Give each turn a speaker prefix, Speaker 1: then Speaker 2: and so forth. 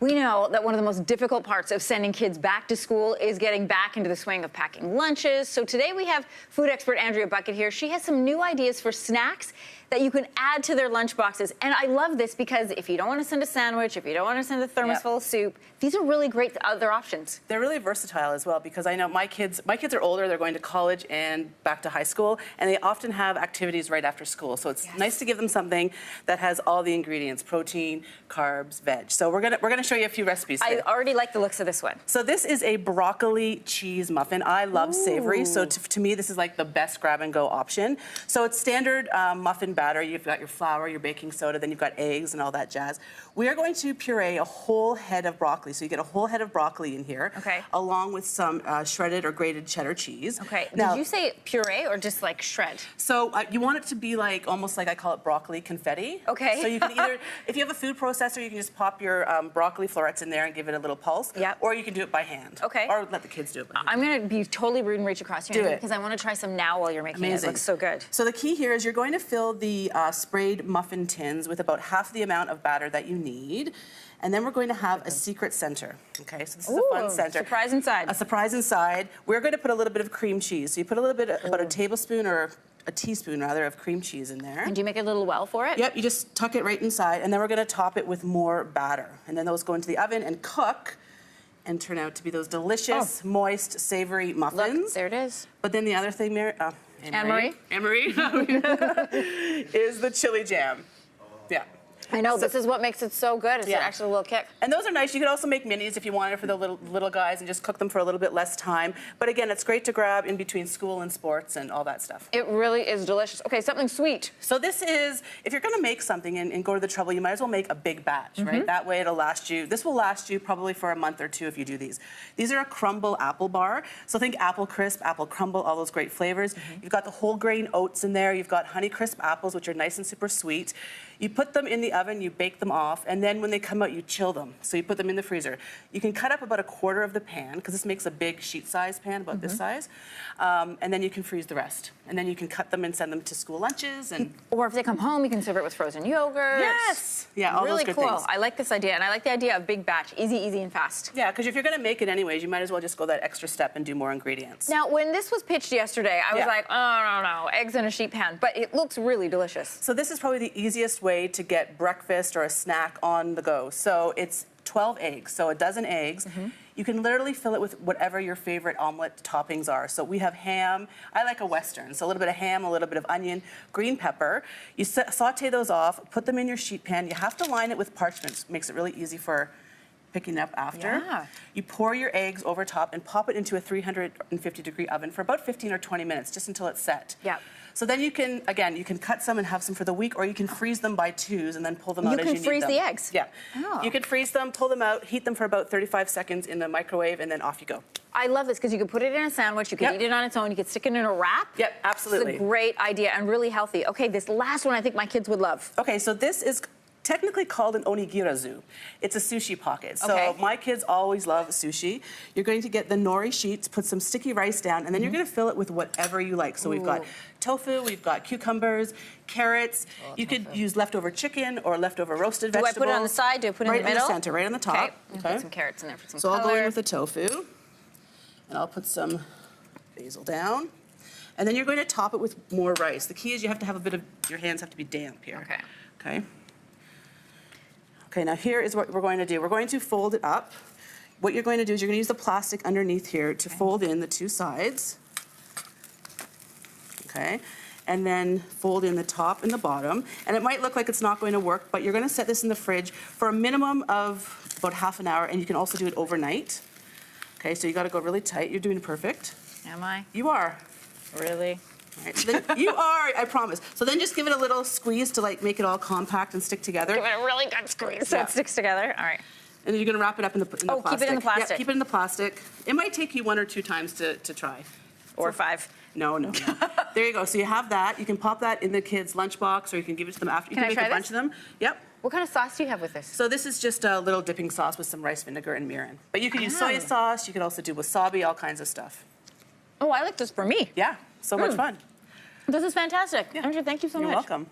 Speaker 1: We know that one of the most difficult parts of sending kids back to school is getting back into the swing of packing lunches. So today we have food expert Andrea Bucket here. She has some new ideas for snacks that you can add to their lunch boxes. And I love this because if you don't want to send a sandwich, if you don't want to send a thermos full of soup, these are really great other options.
Speaker 2: They're really versatile as well, because I know my kids are older, they're going to college and back to high school, and they often have activities right after school. So it's nice to give them something that has all the ingredients: protein, carbs, veg. So we're gonna show you a few recipes today.
Speaker 1: I already like the looks of this one.
Speaker 2: So this is a broccoli cheese muffin. I love savory, so to me this is like the best grab and go option. So it's standard muffin batter. You've got your flour, your baking soda, then you've got eggs and all that jazz. We are going to puree a whole head of broccoli. So you get a whole head of broccoli in here, along with some shredded or grated cheddar cheese.
Speaker 1: Okay.
Speaker 2: Now,
Speaker 1: did you say puree or just like shred?
Speaker 2: So you want it to be like almost like I call it broccoli confetti.
Speaker 1: Okay.
Speaker 2: So you can either, if you have a food processor, you can just pop your broccoli florets in there and give it a little pulse.
Speaker 1: Yep.
Speaker 2: Or you can do it by hand.
Speaker 1: Okay.
Speaker 2: Or let the kids do it by hand.
Speaker 1: I'm going to be totally rude and reach across you.
Speaker 2: Do it.
Speaker 1: Because I want to try some now while you're making it. It looks so good.
Speaker 2: So the key here is you're going to fill the sprayed muffin tins with about half the amount of batter that you need. And then we're going to have a secret center. Okay, so this is a fun center.
Speaker 1: Surprise inside.
Speaker 2: A surprise inside. We're going to put a little bit of cream cheese. So you put a little bit, about a tablespoon or a teaspoon rather of cream cheese in there.
Speaker 1: And do you make a little well for it?
Speaker 2: Yep, you just tuck it right inside, and then we're going to top it with more batter. And then those go into the oven and cook and turn out to be those delicious, moist, savory muffins.
Speaker 1: Look, there it is.
Speaker 2: But then the other thing,
Speaker 1: Anne-Marie
Speaker 2: is the chili jam. Yeah.
Speaker 1: I know, this is what makes it so good. It's actually a little kick.
Speaker 2: And those are nice. You could also make minis if you wanted for the little guys and just cook them for a little bit less time. But again, it's great to grab in between school and sports and all that stuff.
Speaker 1: It really is delicious. Okay, something sweet.
Speaker 2: So this is, if you're going to make something and go to the trouble, you might as well make a big batch, right? That way it'll last you. This will last you probably for a month or two if you do these. These are a Crumble apple bar. So think apple crisp, apple crumble, all those great flavors. You've got the whole grain oats in there. You've got honey crisp apples, which are nice and super sweet. You put them in the oven, you bake them off, and then when they come out, you chill them. So you put them in the freezer. You can cut up about a quarter of the pan, because this makes a big sheet-size pan, about this size, and then you can freeze the rest. And then you can cut them and send them to school lunches. And
Speaker 1: or if they come home, you can serve it with frozen yogurt.
Speaker 2: Yes! Yeah, all
Speaker 1: really
Speaker 2: those good
Speaker 1: cool.
Speaker 2: things.
Speaker 1: I like this idea, and I like the idea of big batch, easy and fast.
Speaker 2: Yeah, because if you're going to make it anyways, you might as well just go that extra step and do more ingredients.
Speaker 1: Now, when this was pitched yesterday, I was like, oh, no, eggs in a sheet pan. But it looks really delicious.
Speaker 2: So this is probably the easiest way to get breakfast or a snack on the go. So it's 12 eggs, so a dozen eggs. You can literally fill it with whatever your favorite omelet toppings are. So we have ham. I like a Western, so a little bit of ham, a little bit of onion, green pepper. You saute those off, put them in your sheet pan. You have to line it with parchment. Makes it really easy for picking up after.
Speaker 1: Yeah.
Speaker 2: You pour your eggs over top and pop it into a 350-degree oven for about 15 or 20 minutes, just until it's set.
Speaker 1: Yeah.
Speaker 2: So then you can, again, you can cut some and have some for the week, or you can freeze them by twos and then pull them out as you need them.
Speaker 1: You can freeze the eggs?
Speaker 2: Yeah.
Speaker 1: Oh.
Speaker 2: You can freeze them, pull them out, heat them for about 35 seconds in the microwave, and then off you go.
Speaker 1: I love this because you can put it in a sandwich, you can eat it on its own, you can stick it in a wrap.
Speaker 2: Yep, absolutely.
Speaker 1: It's a great idea and really healthy. Okay, this last one I think my kids would love.
Speaker 2: Okay, so this is technically called an onigirazu. It's a sushi pocket. So my kids always love sushi. You're going to get the nori sheets, put some sticky rice down, and then you're going to fill it with whatever you like. So we've got tofu, we've got cucumbers, carrots. You could use leftover chicken or leftover roasted vegetables.
Speaker 1: Do I put it on the side? Do I put it in the middle?
Speaker 2: Right in the center, right on the top.
Speaker 1: Okay. Put some carrots in there for some
Speaker 2: So
Speaker 1: color.
Speaker 2: I'll go in with the tofu, and I'll put some basil down. And then you're going to top it with more rice. The key is you have to have a bit of, your hands have to be damp here.
Speaker 1: Okay.
Speaker 2: Okay. Okay, now here is what we're going to do. We're going to fold it up. What you're going to do is you're going to use the plastic underneath here to fold in the two sides. Okay, and then fold in the top and the bottom. And it might look like it's not going to work, but you're going to set this in the fridge for a minimum of about half an hour, and you can also do it overnight. Okay, so you got to go really tight. You're doing perfect.
Speaker 1: Am I?
Speaker 2: You are.
Speaker 1: Really?
Speaker 2: Right, so then you are, I promise. So then just give it a little squeeze to like make it all compact and stick together.
Speaker 1: Give it a really good squeeze so it sticks together. All right.
Speaker 2: And then you're going to wrap it up in the plastic.
Speaker 1: Oh, keep it in the plastic.
Speaker 2: Yeah, keep it in the plastic. It might take you 1 or 2 times to try.
Speaker 1: Or 5.
Speaker 2: No. There you go. So you have that. You can pop that in the kids' lunchbox, or you can give it to them after. You can make a bunch of them. Yep.
Speaker 1: What kind of sauce do you have with this?
Speaker 2: So this is just a little dipping sauce with some rice vinegar and mirin. But you can use soy sauce. You can also do wasabi, all kinds of stuff.
Speaker 1: Oh, I like this for me.
Speaker 2: Yeah. So much fun.
Speaker 1: This is fantastic. Andrea, thank you so much.
Speaker 2: You're welcome.